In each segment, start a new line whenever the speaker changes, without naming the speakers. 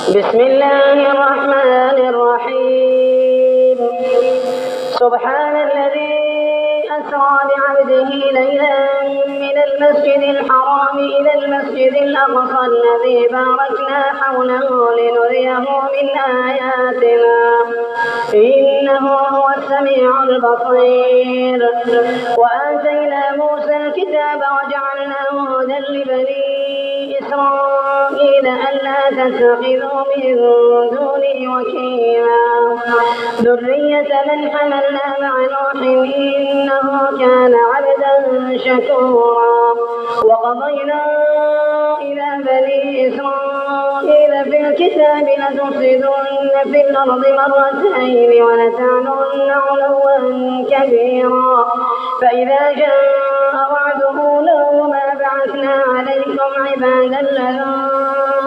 بسم الله الرحمن الرحيم. سبحان الذي أسرى بعبده ليلا من المسجد الحرام إلى المسجد الأقصى الذي باركنا حوله لنريه من آياتنا إنه هو السميع البصير. وآتينا موسى الكتاب وجعلناه هدى لبني إسرائيل ألا تتخذوا من دوني وكيلا ذرية من حملنا مع نوح إنه كان عبدا شكورا. وقضينا إلى بني إسرائيل في الكتاب لتفسدن في الأرض مرتين ولتعلن علوا كبيرا. فإذا جاء وعد أولاهما بعثنا عليكم عبادا لنا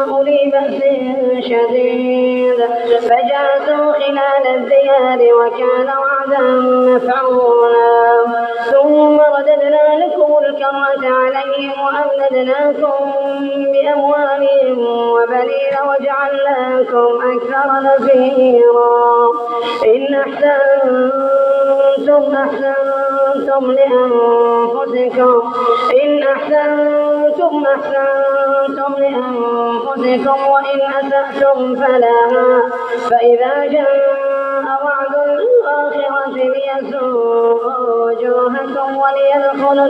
أولي بأس شديد فجاسوا خلال الديار وكان وعدا مفعولا. ثم رددنا لكم الكرة عليهم وأمددناكم بأموال وبنين وجعلناكم أكثر نفيرا. إن أحسنتم لأنفسكم وإن أسأتم فلها. فإذا جاء وعد الآخرة ليسوءوا وجوهكم وليدخلوا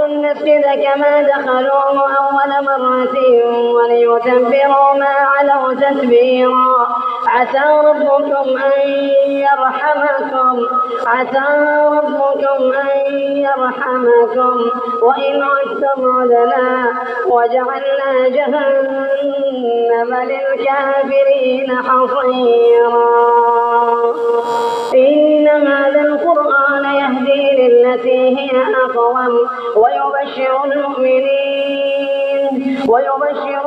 المسجد كما دخلوه أول مرة وليتبروا ما علوا تتبيرا. عسى ربكم أن يرحمكم وإن عدتم عدنا وجعلنا جهنم للكافرين حصيرا. إن هذا القرآن يهدي للتي هي أقوم ويبشر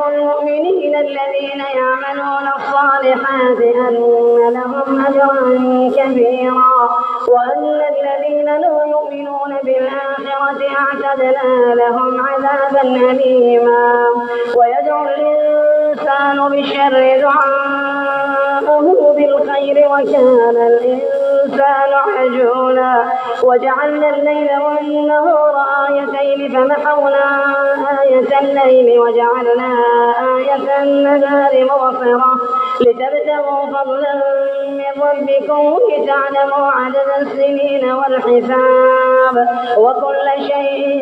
المؤمنين الذين يعملون الصالحات أن لهم أجرا كبيرا وأن الذين لا يؤمنون بالآخرة أعتدنا لهم عذابا أليما. ويدعو الإنسان بالشر دعاءه بالخير وكان الإنسان عجولا. وجعلنا الليل والنهار آيتين فمحونا آية الليل وجعلنا آية النهار مبصرة لتبتغوا فضلا من ربكم ولتعلموا عدد السنين والحساب وكل شيء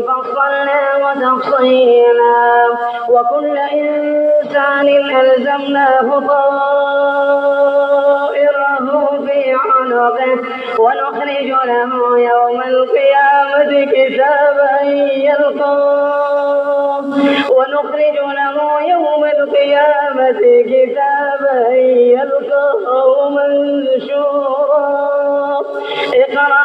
فصلناه تفصيلا. وكل إنسان ألزمناه طائره في عنقه ونخرج له يوم القيامة كتابا يلقاه منشورا. اقرأ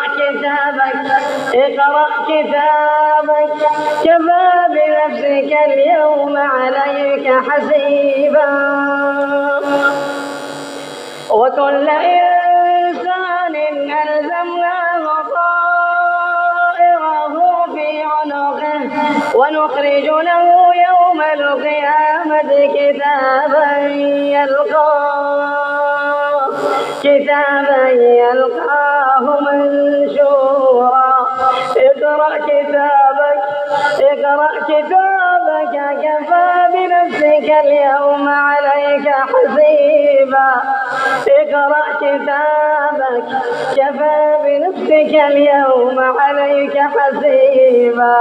كتابك كفى بنفسك اليوم عليك حسيبا. وكل إنسان ألزمناه طائره في عنقه ونخرج له يوم القيامة كتابا يلقاه منشورا. اقرأ كتابك كفى بنفسك اليوم عليك حسيبا. اقرأ كتابك كفى بنفسك اليوم عليك حسيبا.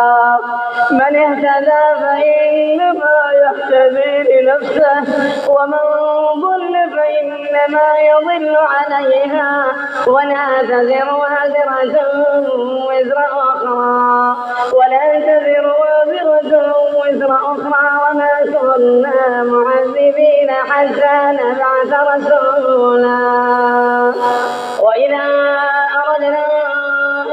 من اهتدى فإنما يهتدي لنفسه ومن ضل فإنما يضل عليها ولا تزر وازرة وزر أخرى وما كنا معذبين حتى نبعث رسولا. وإذا أردنا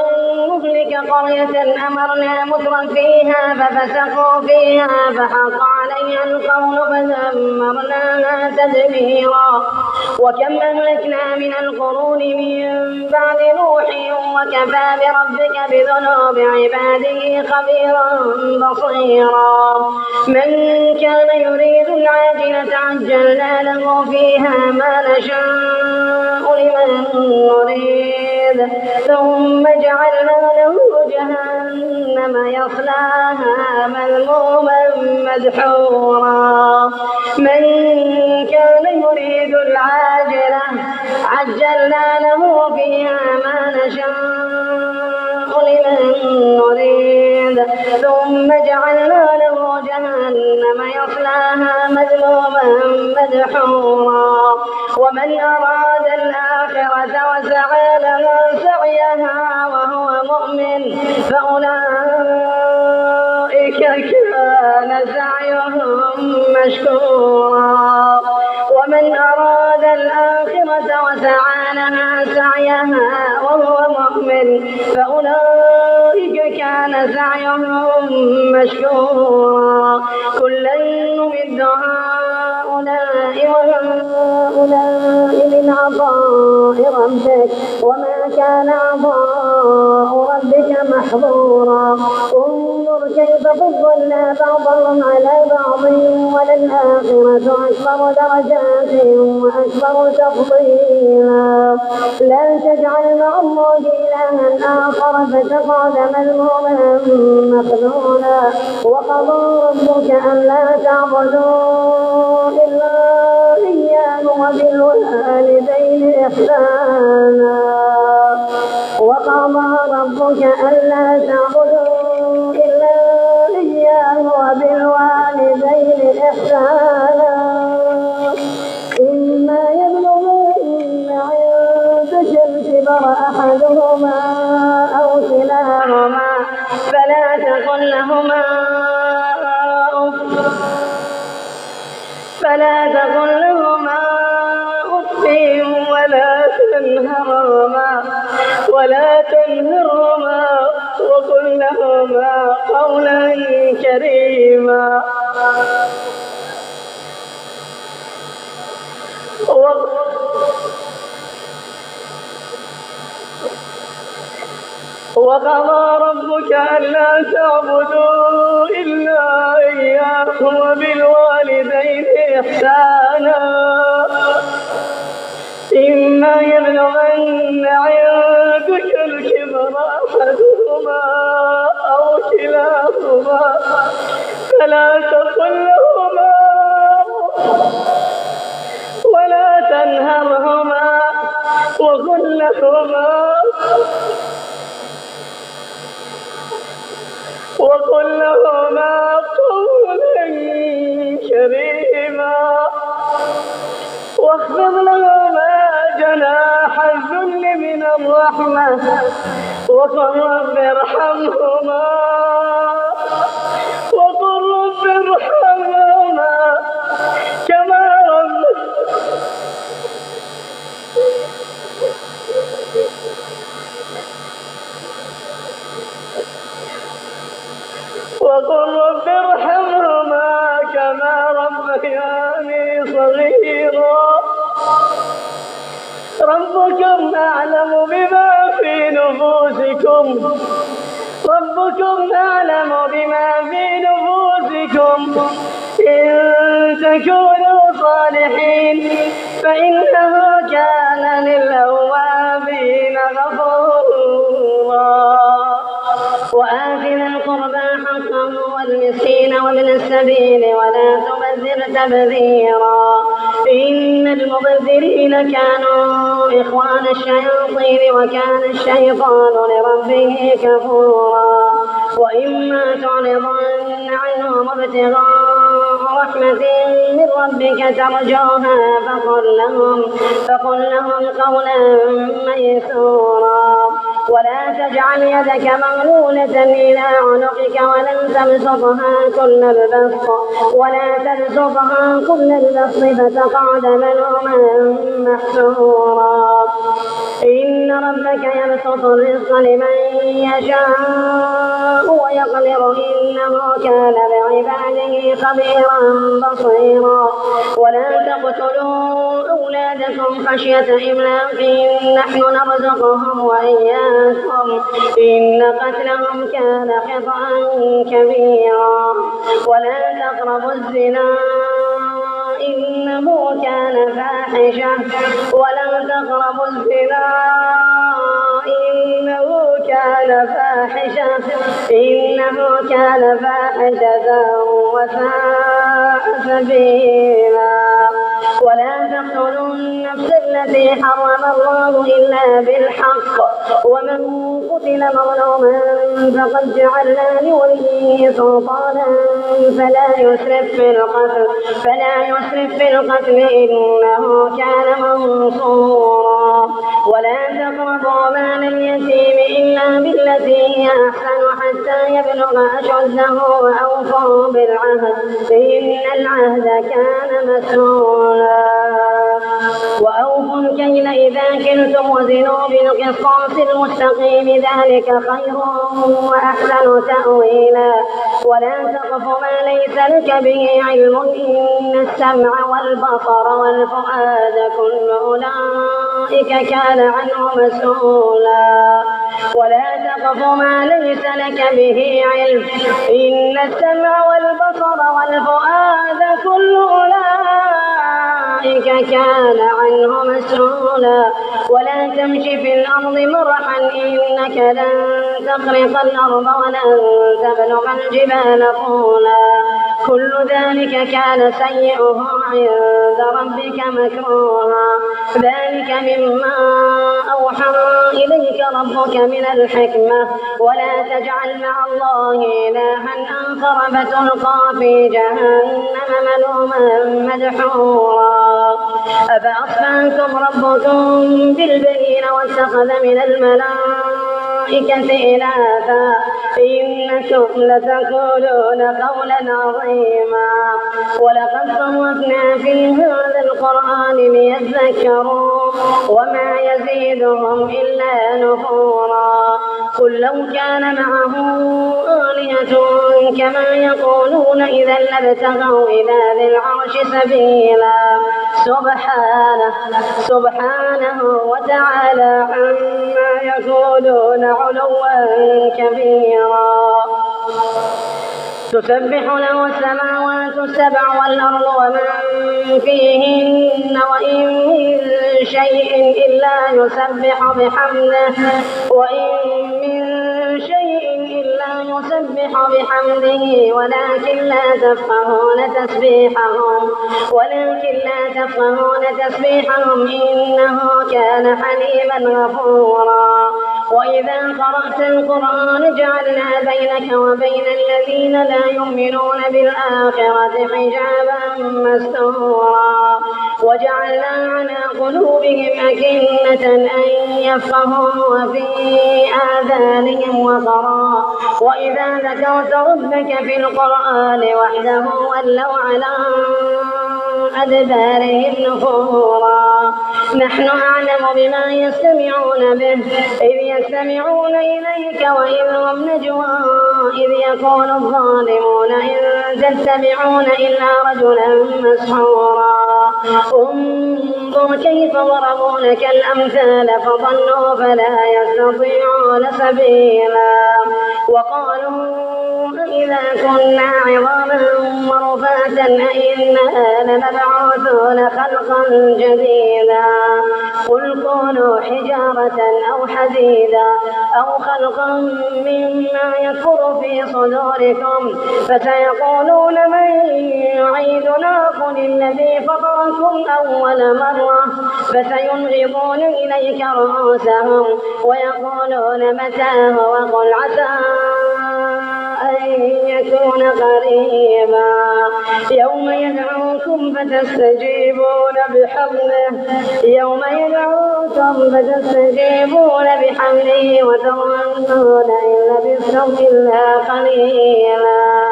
أن نهلك قرية أمرنا مترا فيها ففسقوا فيها فحق عليها القول فدمرناها تدميرا. وكم أهلكنا من القرون من بعد نوح وكفى بربك بذنوب عباده خبيرا بصيرا. من كان يريد العاجلة إسرائيل تعجلنا له فيها ما نشاء لمن نريد ثم جعلنا له جهنم يصلاها مذموما مدحورا من كان يريد العاجلة عجلنا له فيها ما نشاء لمن نريد ثم جعلنا له جهنم يصلاها مذموما مدحورا ومن أراد الآخرة وسعى لها سعيها وهو مؤمن فأولئك كان سعيهم مشكورا ومن أراد الآخرة وسعى لها سعيها وهو مؤمن فأولئك كان سعيهم مشكورا كلا نمد هؤلاء وهؤلاء من عطاء ربك وما كان عطاء ربك محظورا انظر كيف فضلنا بعضهم على بعض وللآخرة أكبر درجات وأكبر تفضيلا لا تجعل مع الله إلها آخر فتقعد مذموما مخذولا وقضى ربك ألا تعبدوا إلا إياه وبالوالدين إحسانا وقضى ربك ألا تعبدوا إلا إياه وبالوالدين إحسانا إما يبلغن عندك الكبر أحدهما أو كلاهما فلا تقل لهما أف ولا تنهرهما وقل لهما قولا كريما وقضى ربك ألا تعبدوا إلا إياه وبالوالدين إحسانا إما يبلغن عندك الكبر أحدهما أو كلاهما فلا تقل لهما ولا تنهرهما وقل لهما قولا كريما واخفض لهما جناح الذل من الرحمة وقل رب ارحمهما كما ربياني صغيرا ربكم أعلم بما في نفوسكم إن تكونوا صالحين فإنه كان للأوابين غفورا وآت ذا القربى حقه والمسكين وابن السبيل ولا تبذر تبذيرا إن المبذرين كانوا إخوان الشياطين وكان الشيطان لربه كفورا وإما تعرضن عنهم ابتغاء رحمة من ربك ترجوها فقل لهم قولا ميسورا ولا تجعل يدك مغلولة إلى عنقك ولا تبسطها كل البسط فتقعد ملوما محسورا إن ربك يبسط الرزق لمن يشاء ويقدر إنه كان بعباده خبيرا بصيرا ولا تقتلوا أولادكم خشية إملاق نحن نرزقهم وإياكم إن قتلهم كان خطأ كبيرا ولا تقربوا الزنا إنه كان فاحشة ولا تقربوا الزنا إنه كان فاحشة وساء سبيلا ولا تقتلوا النفس التي حرم الله إلا بالحق ومن قتل مظلوما فقد جعلنا لوليه سلطانا فلا يسرف في القتل إنه كان منصورا ولا تقربوا مال اليتيم إلا بالتي هي أحسن حتى يبلغ أشده وأوفوا بالعهد إن العهد كان مسؤولا وأوفوا الكيل إذا كلتم وزنوا بالقسطاس المستقيم ذلك خير وأحسن تأويلا ولا تقف ما ليس لك به علم إن السمع والبصر والفؤاد كل أولئك كان عنه مسؤولا ولا تقف ما ليس لك به علم إن السمع والبصر والفؤاد كل أولئك كان عنه مسؤولا ولا تمشي في الأرض مرحا إنك لن تخرق الأرض ولن تبلغ الجبال طولا كل ذلك كان سيئه عند ربك مكروها ذلك مما أوحى إليك ربك من الحكمة ولا تجعل مع الله إلها آخر فتلقى في جهنم ملوما مدحورا أفأصفاكم ربكم بالبنين واتخذ من الملائكة إناثا إنكم لتقولون قولا عظيما ولقد صرفنا في هذا القرآن ليذكروا وما يزيدهم إلا نفورا قل لو كان معه آلهة كما يقولون إذا لابتغوا إلى ذي العرش سبيلا سبحانه وتعالى عما يقولون علوا كبيرا تسبح له السماوات السبع والأرض ومن فيهن وإن من شيء إلا يسبح بحمده ولكن لا تفقهون تسبيحهم إنه كان حليما غفورا وإذا قرأت القرآن جعلنا بينك وبين الذين لا يؤمنون بالآخرة حجابا مستورا وجعلنا على قلوبهم أكنة أن يفقهوا وفي آذانهم وقرا وإذا ذكرت ربك في القرآن وحده ولوا على أدبارهم نفورا نحن أعلم بما يستمعون به إذ يستمعون إليك وإذ هم نجوى إذ يقول الظالمون إن تتبعون إلا رجلا مسحورا انظر كيف ضربوا لك الأمثال فضلوا فلا يستطيعون سبيلا وقالوا إذا كنا عظاما ورفاتا أئنا لمبعوثون خلقا جديدا قل كونوا حجارة أو حديدا أو خلقا مما يكفر في صدوركم فسيقولون من يعيدنا قل الذي فطركم أول مرة فسينغضون إليك رؤوسهم ويقولون متاه وقل عسى أن يكون قريبا يوم يدعوكم فتستجيبون بحمده وتظنون إن لبثتم إلا قليلا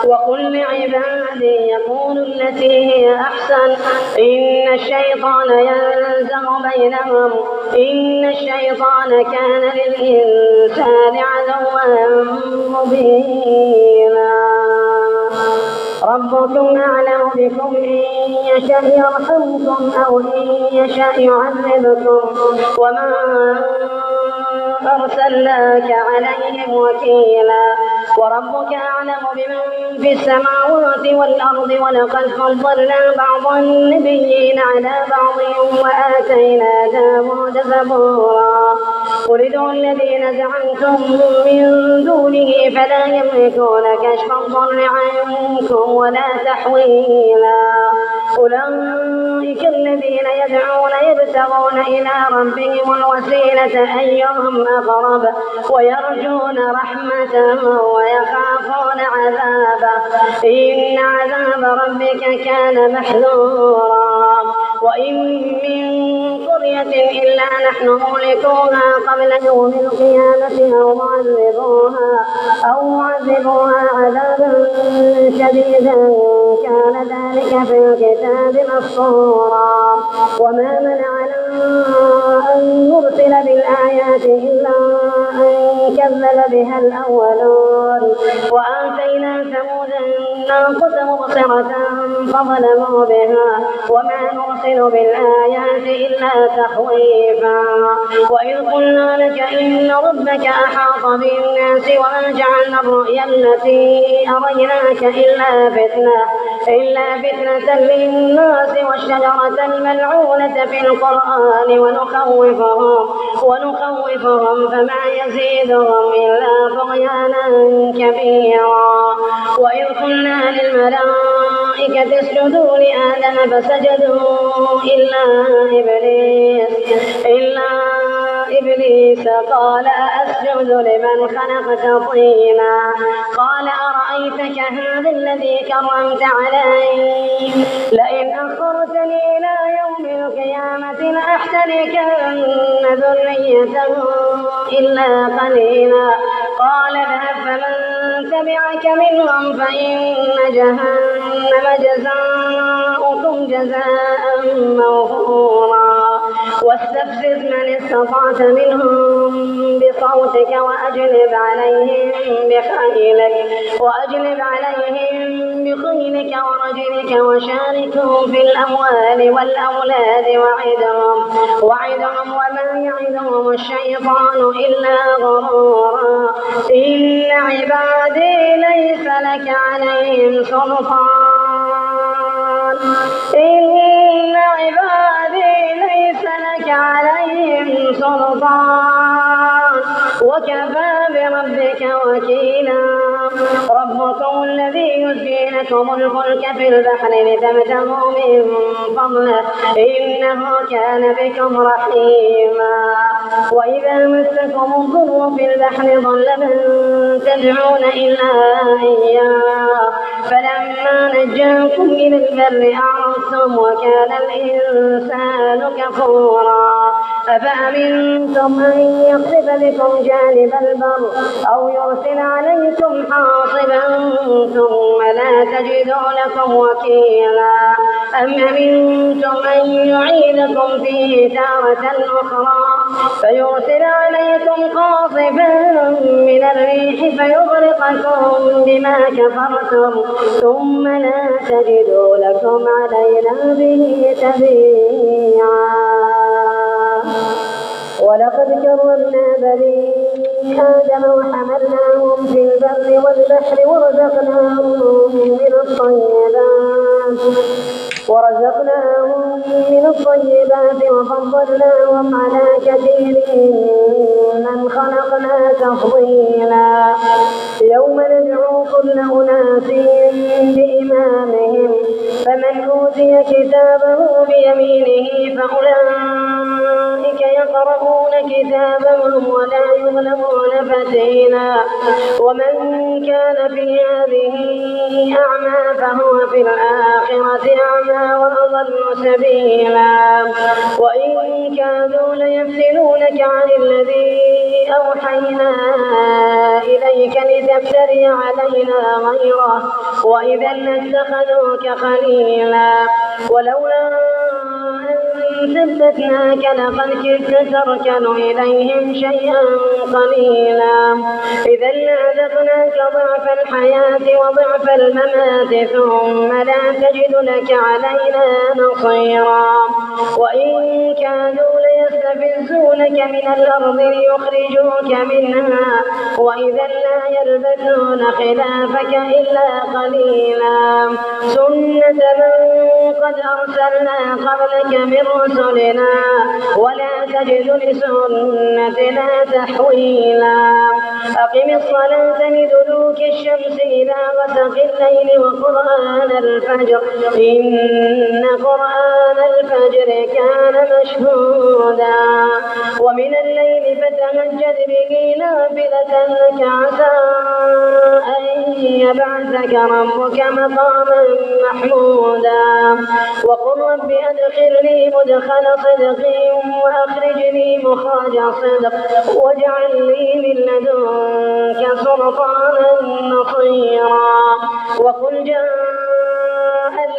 وقل لعبادي يقولوا التي هي أحسن إن الشيطان ينزغ بينهم إن الشيطان كان للإنسان عدوا مبينا ربكم أعلم بكم إن يشاء يرحمكم أو إن يشاء يعذبكم وما أرسلناك عليهم وكيلا وربك أعلم بمن في السماوات والأرض ولقد فضلنا بعض النبيين على بعض وآتينا داود زبورا قل ادعوا الذين زعمتم من دونه فلا يملكون كشف الضر عنكم ولا تحويلا أولئك الذين يدعون يبتغون إلى ربهم الوسيلة أيهم أقرب ويرجون رحمته ويخافون عذابه إن عذاب ربك كان محذورا وإن من قرية إلا نحن مهلكوها قبل يوم القيامة أو معذبوها عذابا شديدا كان ذلك في الكتاب مسطورا وما منعنا أن نرسل بالآيات إلا أن كذب بها الأولون وآتينا ثمود الناقة مبصرة فظلموا بها وما نرسل بالآيات إلا تخويفا وإذ قلنا لك إن ربك أحاط بالناس وما جعلنا الرؤيا التي أريناك إلا فتنة للناس والشجرة الملعونة في القرآن ونخوفهم فما يزيدهم إلا طغيانا كبيرا وإذ قلنا للملائكة اسجدوا لآدم فسجدوا إلا إبليس قال أسجد لمن خلقت طينا قال أرأيتك هذا الذي كرمت علي لئن أخرتني إلى يوم القيامة لأحتركن ذريته إلا قليلا قال اذهب فمن تبعك منهم فإن جهنم جزاؤكم جزاء موفورا واستفزز من استطعت منهم بصوتك وأجلب عليهم بخيلك ورجلك وشاركهم في الأموال والأولاد وعدهم وما يعدهم الشيطان إلا غرورا إن عبادي ليس لك عليهم سلطان وكفى بربك وكيلا ربكم الذي يزجي لكم الفلك في البحر لتبتغوا من فضله إنه كان بكم رحيما وإذا مسكم الضر في البحر ضل من تدعون إلا إياه فلما نجاكم إلى البر أعرضتم وكان الإنسان كفورا أفأمنتم أن يخسف بكم جانب البر أو يرسل عليكم حاصبا ثم لا تجدوا لكم وكيلا أم أمنتم أن يعيدكم فيه تارة أخرى فيرسل عليكم قاصفا من الريح فيغرقكم بما كفرتم ثم لا تجدوا لكم علينا به تبيعا ولقد كرمنا بني آدم وحملناهم في البر والبحر ورزقناهم من الطيبات وفضلناهم على كثير ممن خلقنا تفضيلا يوم ندعو كل أناس بإمامهم فمن أوتي كتابه بيمينه فأولئك يقرؤون كتابهم ولا يظلمون فتيلا ومن كان في هذه أعمى فهو في الآخرة أعمى وأضل سبيلا وإن كادوا ليفتنونك عن الذي أوحينا إليك لتفتري علينا غيره وإذا لاتخذوك خليلا ولولا أن ثبتناك لقد كدت تركن إليهم شيئا قليلا إذا لأذقناك ضعف الحياة وضعف الممات ثم لا تجد لك علينا نصيرا وإن كانوا ليستفزونك من الأرض ليخرجوك منها وإذا لا يلبثون خلافك إلا قليلا سنة من قد أرسلنا قبلك من رسلنا ولا تجد لسنتنا تحويلا أقم الصلاة لدلوك الشمس إلى غسق الليل وقرآن الفجر إن قرآن الفجر كان مشهودا ومن الليل فتهجد به نافلة لك عسى أن يبعثك ربك مقاما محمودا وقل رب أدخلني مدخل صدق وأخرجني مخرج صدق واجعل لي من لدنك سلطانا نصيرا وقل جاء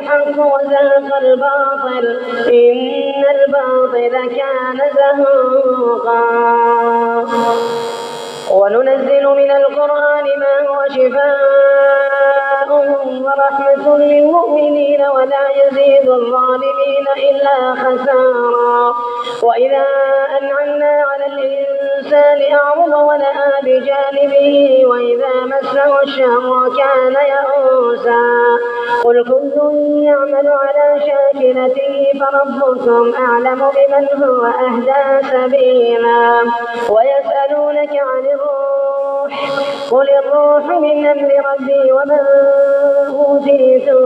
الحق وزهق الباطل إن الباطل كان زهوقا وننزل من القرآن ما هو شفاء ورحمة للمؤمنين ولا يزيد الظالمين إلا خسارا وإذا أنعمنا على الإنسان أعرض ونأى بجانبه وإذا مسه الشر كان يئوسا قل كل يعمل على شاكلته فربكم أعلم بمن هو أهدى سبيلا ويسألونك عن الروح قل الروح من أمر ربي وما أوتيتم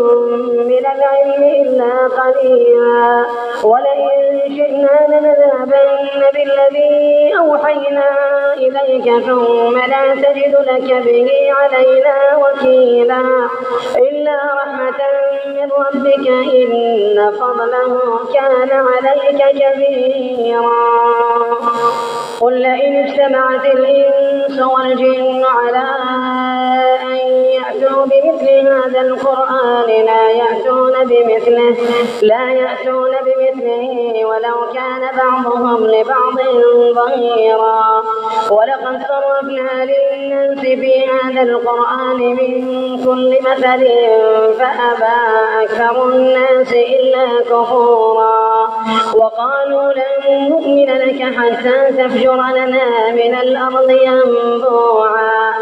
من العلم إلا قليلا ولئن شئنا لنذهبن بالذي أوحينا إليك ثم لا تجد لك به علينا وكيلا إلا رحمة من ربك إن فضله كان عليك كبيرا قل لئن اجتمعت الإنس والجن على أن يأتوا بمثل هذا القرآن لا يأتون بمثله ولو كان بعضهم لبعض ظهيرا ولقد صرفنا للناس في هذا القرآن من كل مثل فأبى أكثر الناس إلا كفورا وقالوا لن نؤمن لك حتى تفجر لنا من الأرض ينبوعا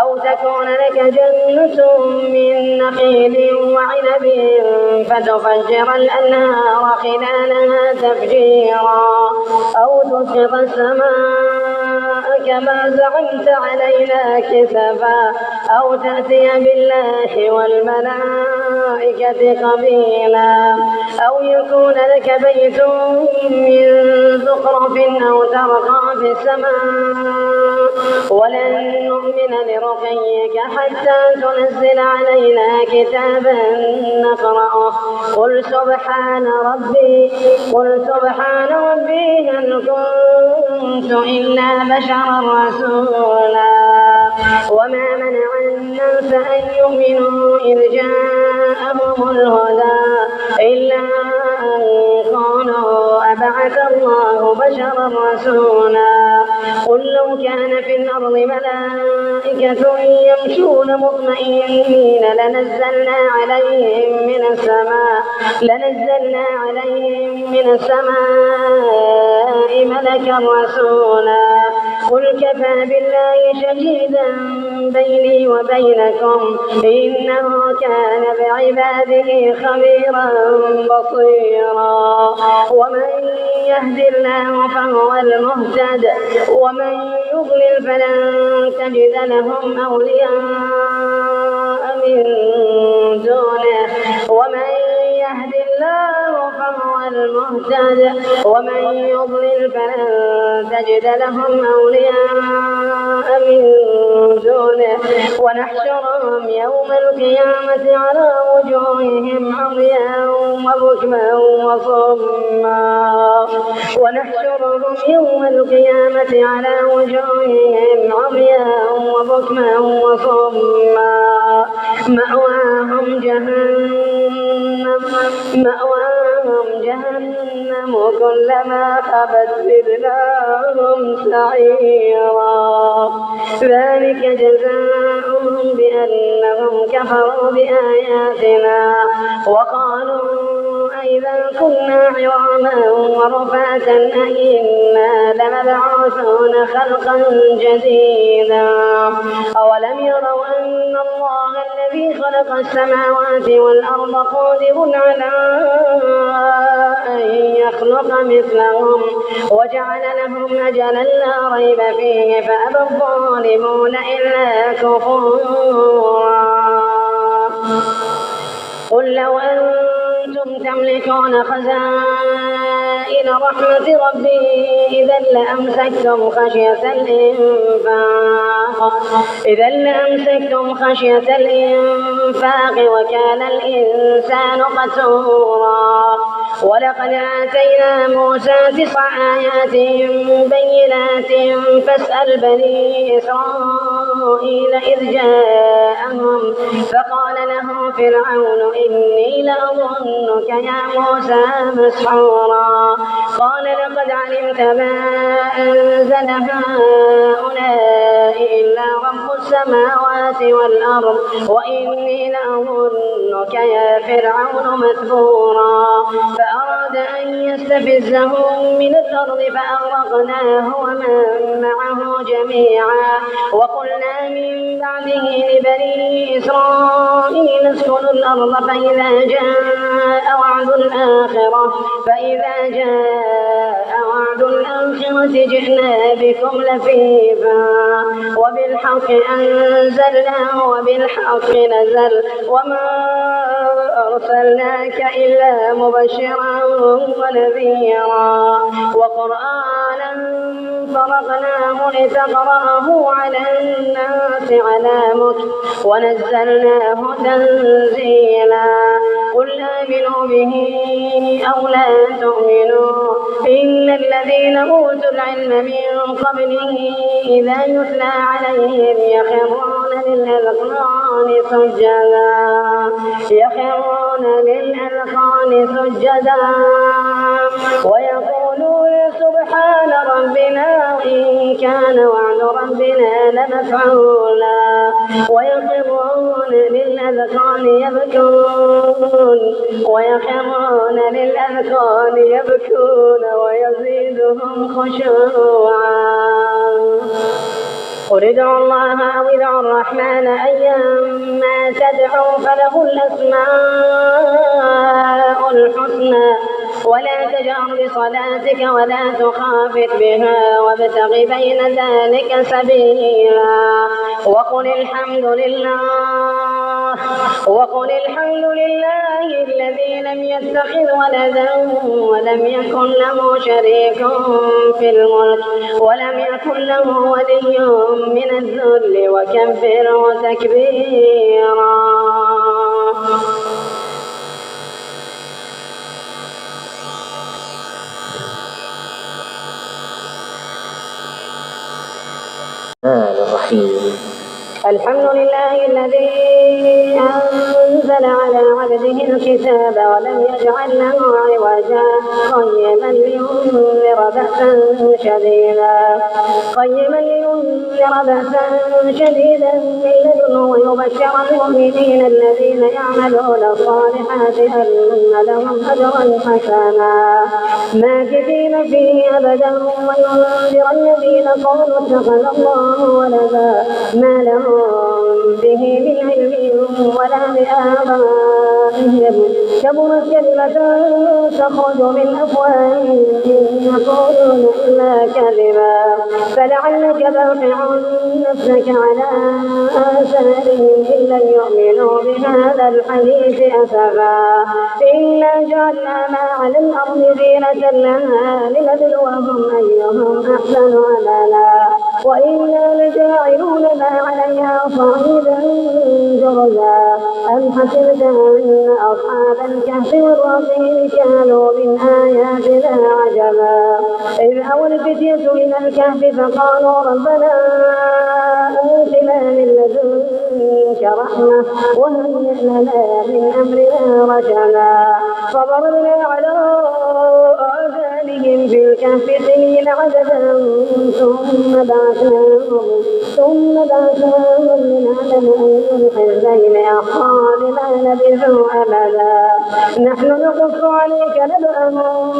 أو تكون لك جنة من نخيل وعنب فتفجر الأنهار خلالها تفجيرا أو تسقط السماء كما زعمت علينا كسفا أو تأتي بالله والملائكة قبيلا أو يكون لك بيت من زخرف أو ترقى في السماء ولن نؤمن لرقيك حتى تنزل علينا كتابا نقرأه قل سبحان ربي هل كنت إلا بشرا رسولا وما منع الناس أن يؤمنوا إذ جاءهم الهدى إلا أن قالوا أبعث الله بشرا رسولا قل لو كان في الأرض ملائكة يمشون مطمئنين لنزلنا عليهم من السماء ملكا رسولا قل كفى بالله شهيدا بيني وبينكم إنه كان بعباده خبيرا بصيرا ومن يهد الله فهو المهتد ومن يضلل فلن تجد لهم أولياء من دونه ومن يهد الله فهو المهتد ومن يضلل فلن تجد لهم أولياء من دونه ونحشرهم يوم القيامة على وجوههم عميا وبكما وصما ونحشرهم يوم القيامة على وجوههم عميا وبكما وصما مأواهم جهنم مأواهم جهنم كلما خبت زدناهم سعيرا ذلك جزاؤهم بأنهم كفروا بآياتنا وقالوا أئذا كنا عظاما ورفاتا أئنا لمبعوثون خلقا جديدا أولم يروا أن الله الذي خلق السماوات والأرض قادر على أن يخلق مثلهم وجعل لهم أجلا لا ريب فيه فأبى الظالمون إلا كفورا قل لو أنتم تملكون خزائن رحمة ربي إذا لأمسكتم خشية الإنفاق وكان الإنسان قتورا ولقد آتينا موسى 9 آيات بينات فاسأل بني إسرائيل إذ جاءهم فقال له فرعون إني لأظنك يا موسى مسحورا قال لقد علمت ما أنزل هؤلاء إلا رب السماوات والأرض وإني لأظنك يا فرعون مثبورا فأراد أن يستفزهم من الأرض فأغرقناه ومن معه جميعا وقلنا من بعده لبني إسرائيل اسكنوا الأرض فإذا جاء وعد الآخرة جئنا بكم لفيفا وبالحق أنزلناه وبالحق نزل وما أرسلناك إلا مبشرا ونذيرا وقرآنا فرقناه لتقرأه على الناس على مكث ونزلناه تنزيلا قل آمنوا به أو لا تؤمنوا إن الذين أوتوا العلم من قبله إذا يتلى عليهم يخرون للأذقان سجدا ويقولون سبحان ربنا إن كان وعد ربنا لمفعولا ويخرون للأذقان يبكون ويزيدهم خشوعا قل ادعوا الله أو ادعوا الرحمن أيما تدعوا فله الأسماء الحسنى ولا تجهر بصلاتك ولا تخافت بها وابتغ بين ذلك سبيلا وقل الحمد لله الذي لم يتخذ ولدا ولم يكن له شريك في الملك ولم يكن له ولي من الذل وكبره تكبيرا الحمد لله الذي أنزل على عبده الكتاب ولم يجعل له عوجا قيما لينذر بأسا شديدا من لدنه ويبشر المؤمنين الذين يعملون الصالحات أن لهم أجرا حسنا ماكثين فيه أبدا وينذر الذين قالوا اتخذ الله ولدا ما لهم به من علم ولا لآبائهم كبرت كلمة تخرج من أفواههم إن يقولون إلا كذبا فلعلك باقع نفسك على آثارهم إن لم يؤمنوا بهذا الحديث أسفا إنا جعلنا ما على الأرض زينة لها لنبلوهم أيهم أحسن عملا وإنا لجاعلون ما عليها صعيدا جرزا أم حسبت أن أصحاب الكهف والرقيم كانوا من آياتنا عجبا إذ أوى الفتية إلى الكهف فقالوا ربنا آتنا من لدنك رحمة وهيئ لنا من أمرنا رشدا فضربنا على آذانهم في الكهف سنين عددا ثم بعثناهم لنعلم أي الحزبين أحصى لما لبثوا أبدا نحن نقص عليك نبأهم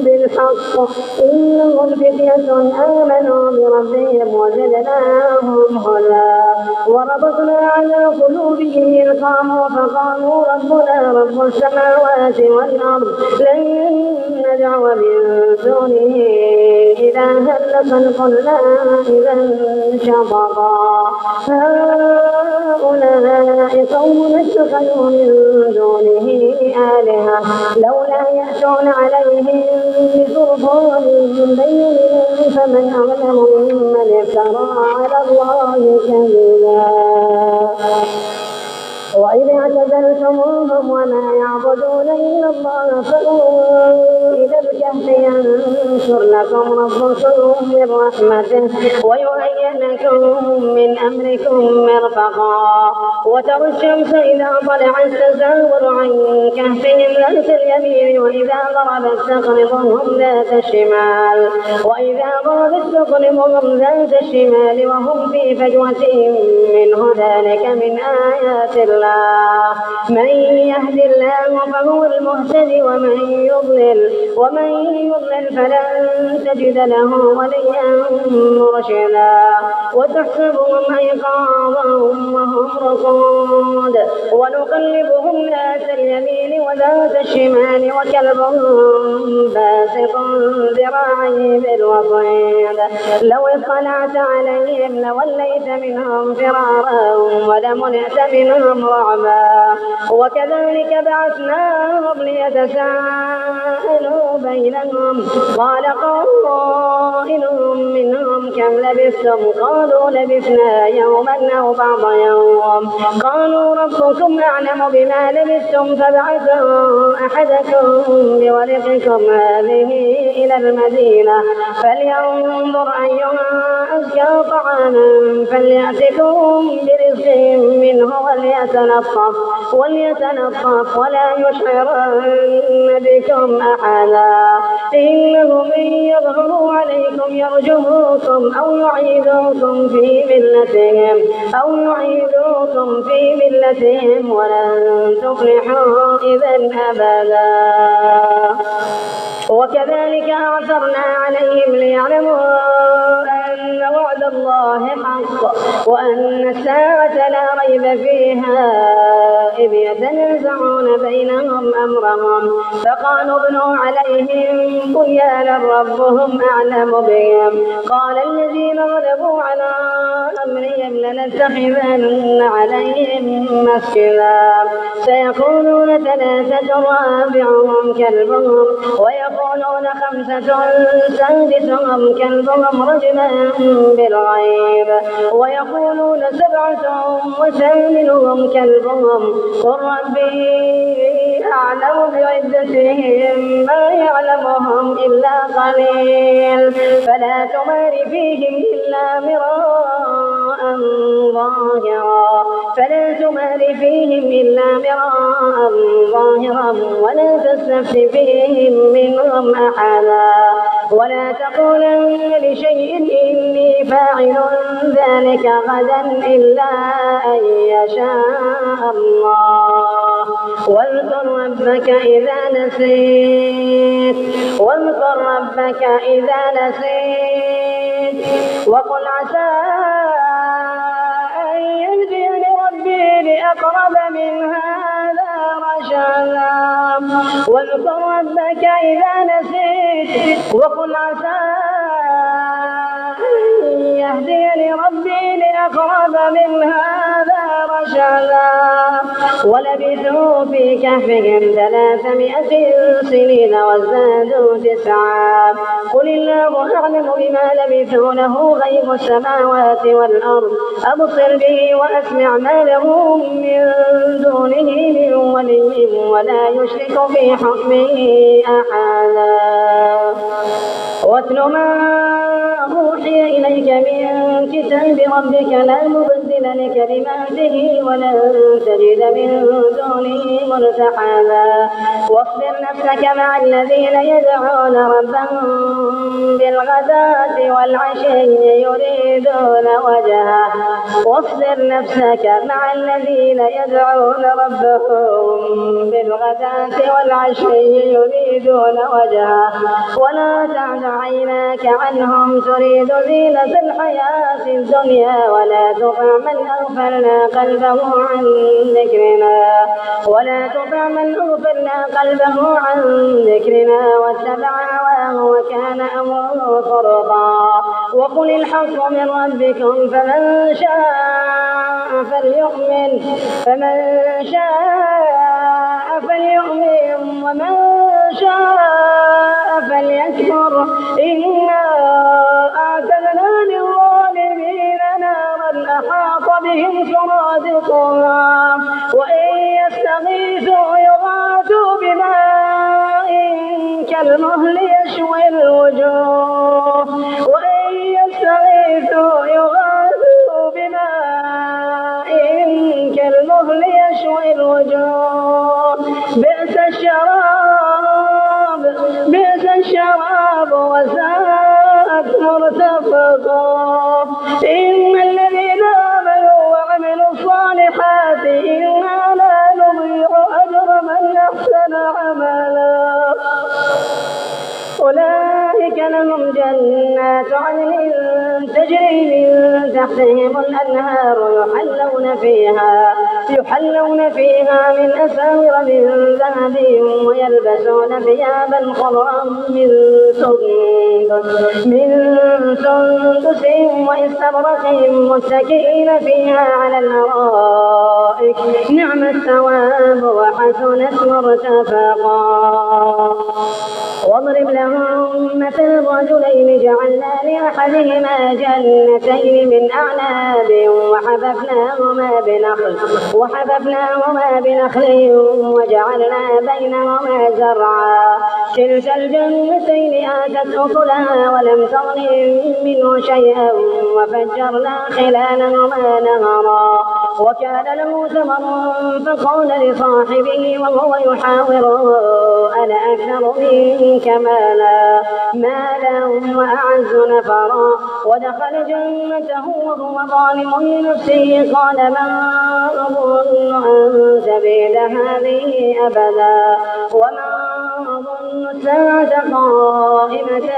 بالحق إنهم فتية آمنوا بربهم وزدناهم هدى وربطنا على قلوبهم إذ قاموا فقالوا ربنا رب السماوات والأرض لن ندعو من دونه إلها لقد قلنا إذا شططا هؤلاء قوم اتخذوا من دونه آلهة لولا يأتون عليهم بسلطان بين فمن أظلم ممن افترى على الله كذبا وإذ اعتزلتموهم وما يعبدون إلا الله فأووا إلى الكهف ينشر لكم ربكم من رحمته ويهيئ لكم من أمركم مرفقا وترى الشمس إذا طلعت تزاور عن كهفهم ذات اليمين وإذا غربت تقرضهم ذات الشمال وهم في فجوة منه ذلك من آيات الله من يهد الله فهو المهتدي ومن يضلل فلن تجد له وليا مرشدا وتحسبهم أيقاظا وهم رقود ونقلبهم ذات اليمين وذات الشمال وكلبهم باسط ذراعيه بالوصيد لو اطلعت عليهم لوليت منهم فرارا ولملئت منهم رعبا وكذلك بعثناهم ليتساءلوا بينهم قال قائل منهم كم لبثتم قالوا لبثنا يوما أو بعض يوم قالوا ربكم أعلم بما لبثتم فابعثوا أحدكم بورقكم هذه إلى المدينة فلينظر أيها أزكى طعاما فليأتكم برزق منه وليتلطف ولا يشعرن بكم أحدا إنهم إن يظهروا عليكم يرجموكم أو يعيدوكم في ملتهم ولن تفلحوا إذا أبدا وكذلك أعثرنا عليهم ليعلموا أن وعد الله حق وأن الساعة لا ريب فيها إذ يتنازعون بينهم أمرهم فقالوا ابنوا عليهم بنيانا ربهم أعلم بهم قال الذين غلبوا على أمرهم لنتخذن عليهم مسجدا سيقولون ثلاثة رابعهم كلبهم ويقولون خمسة سادسهم كلبهم رجما بالغيب ويقولون سبعة وثامنهم كلبهم قل ربي أعلم بعدتهم ما يعلمهم إلا قليل فلا تمار فيهم إلا مراء ظاهرا ولا تستفت فيهم منهم أحدا ولا تقولن لشيء إني فاعل ذلك غدا إلا أن يشاء الله واذكر ربك إذا نسيت وقل عسى أن يهديني ربي لأقرب من هذا رشدا واذكر ربك إذا نسيت وقل عسى أن يهديني ربي لأقرب من هذا رشدا ولبثوا في كهفهم 300 سنين وازدادوا 9 قل الله أعلم بما لبثوا له غيب السماوات والأرض أبصر به وأسمع ما لهم من دونه من ولي ولا يشرك في حكمه أحدا واتل ما أوحي إليك من كتاب ربك لا مبدل لكلماته ولن تجد من دونه ملتحدا واصبر نفسك مع الذين يدعون ربهم بالغداة والعشي يريدون وجهه واصبر نفسك مع الذين يدعون ربهم بالغداة والعشي يريدون وجهه ولا تعد عيناك عنهم تريد زينة الحياة الدنيا ولا تطع من أغفلنا قلبه عن ذكرنا واتبع هواه وكان أمره فرطا وقل الحق من ربكم فمن شاء فليؤمن ومن شاء فليكفر إنا أعتدنا للظالمين نارا أحاط بهم سرادقها وإن يستغيثوا يغاثوا بماء كالمهل يشوي الوجوه بئس الشراب وساءت مرتفقا إن الذين آمنوا وعملوا الصالحات إنا لا نضيع أجر من أحسن عملا أولئك لهم جنات عدن تجري من تحتهم الأنهار يحلون فيها من أساور من ذهب ويلبسون ثيابا خضرا من سندس واستبرق متكئين فيها على الأرائك نعم الثواب وحسنت مرتفقا واضرب لهم مثل رجلين جعلنا لأحدهما جنتين من أعناب وحففناهما بنخل وجعلنا بينهما زرعا كلتا الجنتين آتت أكلها ولم تظلم منه شيئا وفجرنا خلالهما نهرا وكان له ثمر فقال لصاحبه وهو يحاوره أنا أكثر منك مالا وأعز نفرا ودخل جنته وهو ظالم لنفسه قال ما أظن أن تبيد هذه أبدا وما أظن الساعة قائمة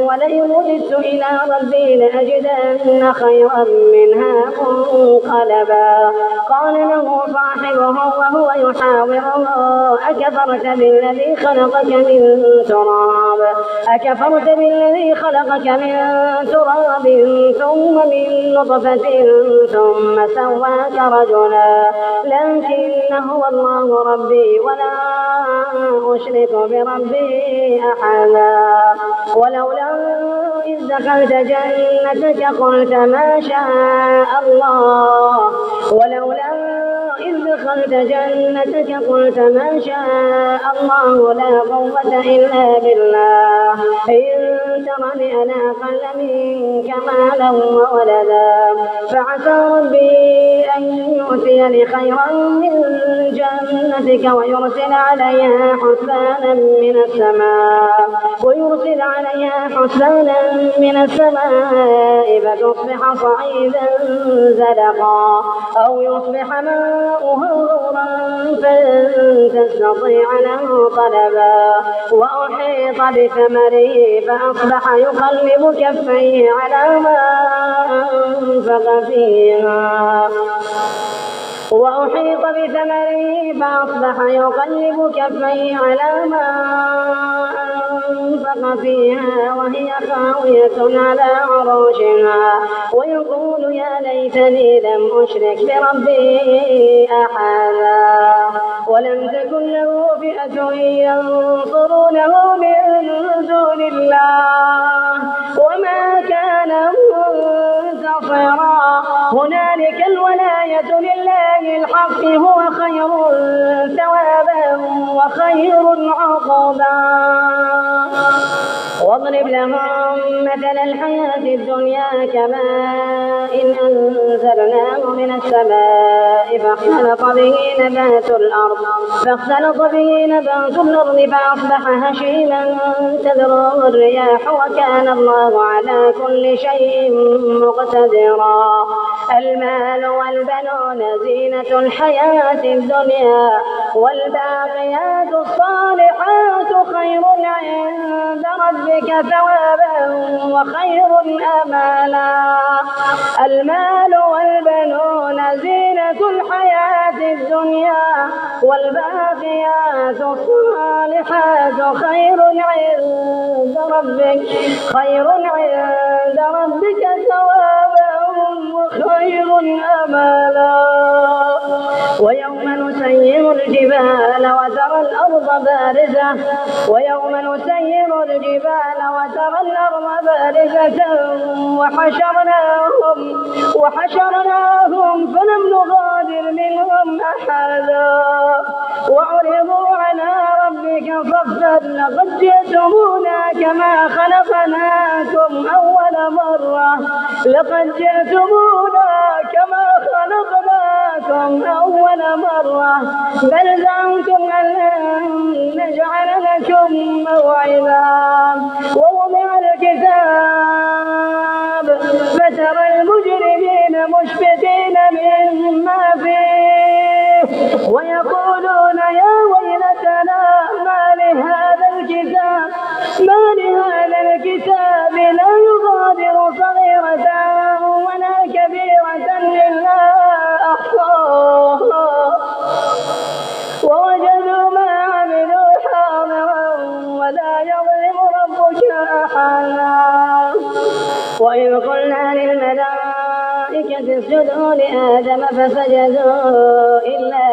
ولئن رددت إلى ربي لأجدن خيرا منها منقلبا قال له صاحبه وهو يحاوره أكفرت بالذي خلقك من تراب ثم من نطفة ثم سواك رجلا لكن هو الله ربي ولا أشرك بربي أحدا ولولا إذ دخلت جنتك قلت ما شاء الله لا قوة إلا بالله إن ترني أنا أقل منك مالا وولدا فعسى ربي أن يؤتيني خيرا من جنتك ويرسل عليها حسبانا من السماء فتصبح صعيدا زلقا أو يصبح ماؤها غورا تستطيع له طلبا وأحيط بثمره فأصبح يقلب كفيه على ما أنفق فيها وهي خاوية على عروشها ويقول يا ليتني لم أشرك بربي أحدا ولم تكن له فئة ينصرونه من دون الله وما كان منتصرا هنالك الولاية لله الحق هو خير ثوابا وخير عقبا واضرب لهم مثل الحياة الدنيا كماء إن أنزلناه من السماء فاختلط به نبات الأرض فأصبح هشيما تذروه الرياح وكان الله على كل شيء مقتدرا. المال والبنون زينة الحياة الدنيا والباقيات الصالحات خير عند ربك ثوابا وخير آمالا. المال والبنون زينة الحياة الدنيا والباقيات الصالحات خير عند ربك ثوابا وخير آمالا. ويوم نسير الجبال وترى الأرض بارزة وحشرناهم فلم نغادر منهم أحدا وعرضوا على ربك صفا لقد جئتمونا كما خلقناكم أول مرة بل زعمتم أن لن نجعل لكم موعدا. ووضع الكتاب فترى المجرمين مشفقين مما فيه ويقولون يا ويلتنا ما لهذا الكتاب لا يغادر صغيرة ولا كبيرة إلا أحصاها ووجدوا ما عملوا حاضرا ولا يظلم ربك أحدا. وإذ قلنا للملائكة اسجدوا لآدم فسجدوا إلا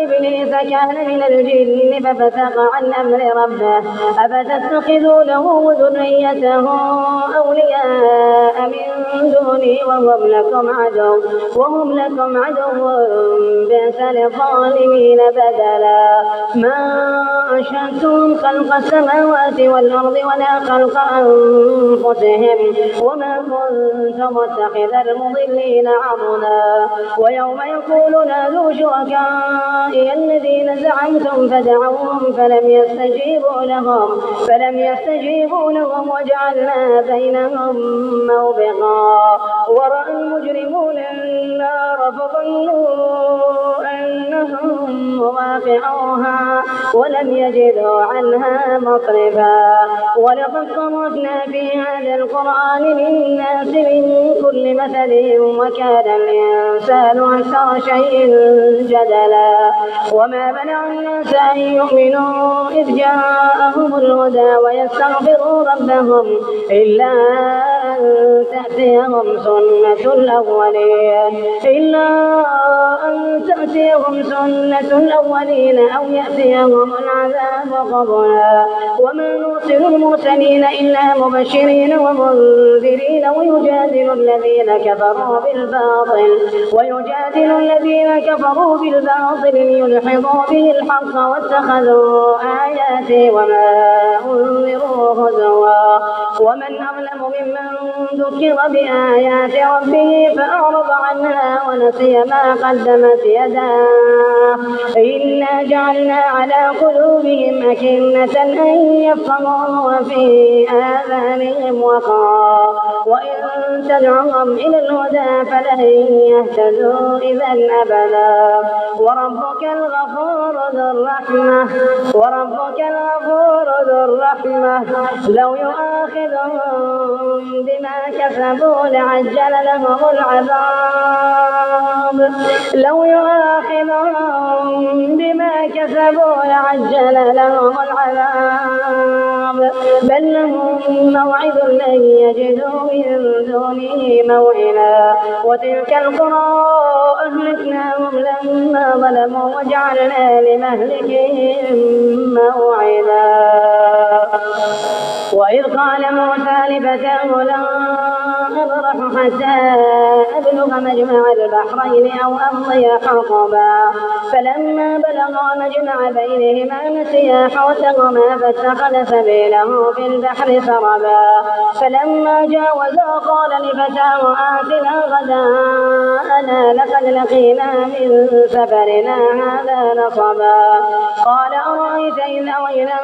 إبليس كان من الجن ففسق عن أمر ربه أفتتخذونه وذريته أولياء من دوني وهم لكم عدو بئس للظالمين بدلا. ما أشهدتم خلق السماوات والأرض ولا خلق أنفسهم وما كنت متخذ المضلين عضدا. ويوم يقول نادوا شركائي الذين زعمتم فدعوهم فلم يستجيبوا لهم وجعلنا بينهم موبقا. ورأى المجرمون النار فظنوا أنهم مواقعوها ولم يجدوا عنها مصرفا. ولقد صرفنا في هذا القرآن للناس من كل مثل وكان الإنسان أكثر شيء جدلا. وما منع الناس أن يؤمنوا إذ جاءهم الهدى ويستغفروا ربهم إلا أن تأتيهم سنة الأولين أو يأتيهم العذاب قبلا. وما نرسل المرسلين إلا مبشرين ومنذرين ويجادل الذين كفروا بالباطل ليدحضوا به الحق واتخذوا آياتي وما أنذروا هزوا. ومن أظلم ممن ذكر بآيات ربه فأعرض عنها ونسي ما قدمت يداه إنا جعلنا على قلوبهم أكنة أن يفقهوا وفي آذانهم وقرا وإن تدعوهم إلى الهدى فلن يهتدوا إذا أبدا. وربك الغفور ذو الرحمة لو يؤاخذهم بما كسبوا لعجل لهم العذاب بل لهم موعد لن يجدوا من دونه موئلا. وتلك القرى أهلكناهم لما ظلموا وجعلنا لمهلكهم موعدا. وإذ قال موسى لفتاه لا أبرح حتى أبلغ مجمع البحرين أو أمضي حقبا فلما بلغا مجمع بينهما نسيا حوتهما فاتخذ سبيله في البحر سربا فلما جاوزا قال لفتاه آتنا غداءنا لقد لقينا من سفرنا هذا نصبا قال أرأيت إذ أوينا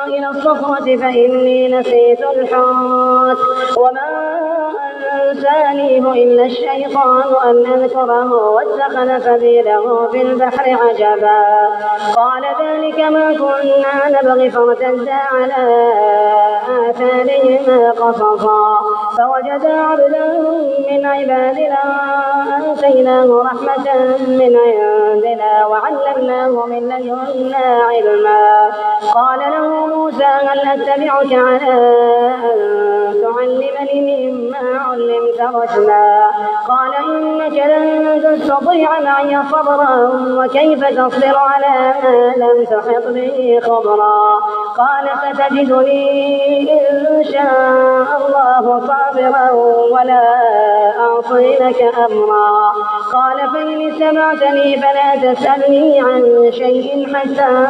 إلى الصخرة فإني نسيت الحوت وما أنسانيه إلا الشيطان أن أذكره واتخذ سبيله في البحر عجبا قال ذلك ما كنا نبغي فارتدا على آثارهما قصصا فوجدا عبدا من عبادنا آتيناه رحمة من عندنا وعلمناه من لدنا علما قال له موسى هل أتبعك على أن تعلمني مما علمت رشدا قال إنك لن تستطيع معي صبرا وكيف تصبر على ما لم تحط به خبرا قال ستجدني إن شاء الله صابرا ولا أعصي لك أمرا قال فإن اتبعتني فلا تسألني عن شيء حتى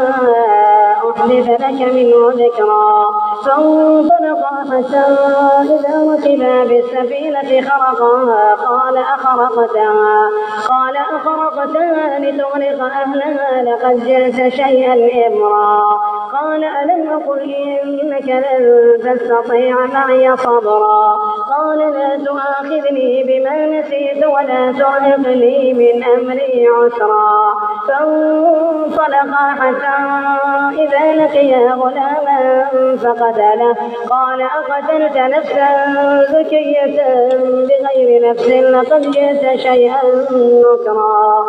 أحدث لك منه ذكرا فانطلقا حتى إذا ركبا بالسفينة خرقها قال أخرقتها لتغرق أهلها لقد جئت شيئا إمرا قال ألم أقل إنك لن تستطيع معي صبرا قال لا تؤاخذني بما نسيت ولا ترهقني من أمري عسرا فانطلقا حتى إذا لقيا غلاما فقتله قال أقتلت نفسا زكية بغير نفس لقد جئت شيئا نكرا